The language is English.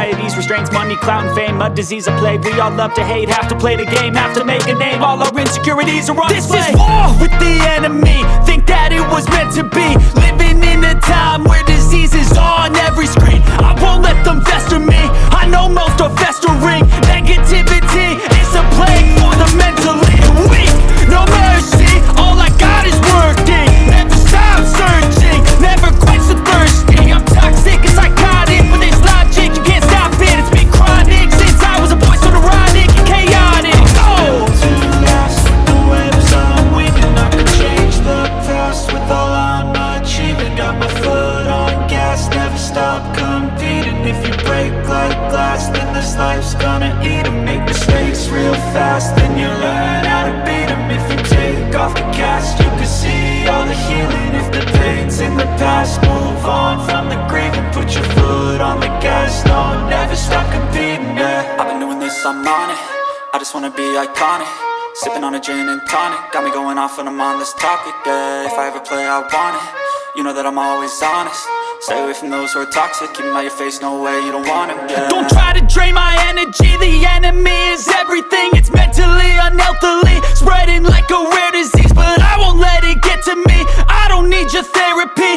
anxieties, restraints, money, clout and fame, a disease, a plague. We all love to hate, have to play the game, have to make a name. All our insecurities are on display. This is war with the enemy, think that it was meant to be. Living in a time where disease is on every screen. I won't let them fester me, I know most are festering. Negativity is a plague for the mentally weak. No mercy, all I got is working. Never stop searching, never quench the thirsty. I'm toxic and psychotic, but there's logic, you can't stop it. It's been chronic since I was a boy, so neurotic and chaotic. Go! To last with the webs I'm weaving, I could change the past with all I'm achieving. Got my foot on gas, never stop competing. If you break like glass, then this life's gonna eat 'em. Make mistakes real fast, then you learn how to beat 'em. If you take off the cast, you can see all the healing. If the pain's in the past, move on from the grieving. Put your foot on the gas, no, never stop competing, yeah. I've been doing this, I'm on it. I just wanna be iconic. Sipping on a gin and tonic, got me going off when I'm on this topic, yeah. If I ever play, I want it. You know that I'm always honest. Stay away from those who are toxic. Keep them out your face, no way, you don't want them, yeah. Don't try to drain my energy, the enemy is everything. It's mentally, unhealthily, spreading like a rare disease. But I won't let it get to me, I don't need your therapy.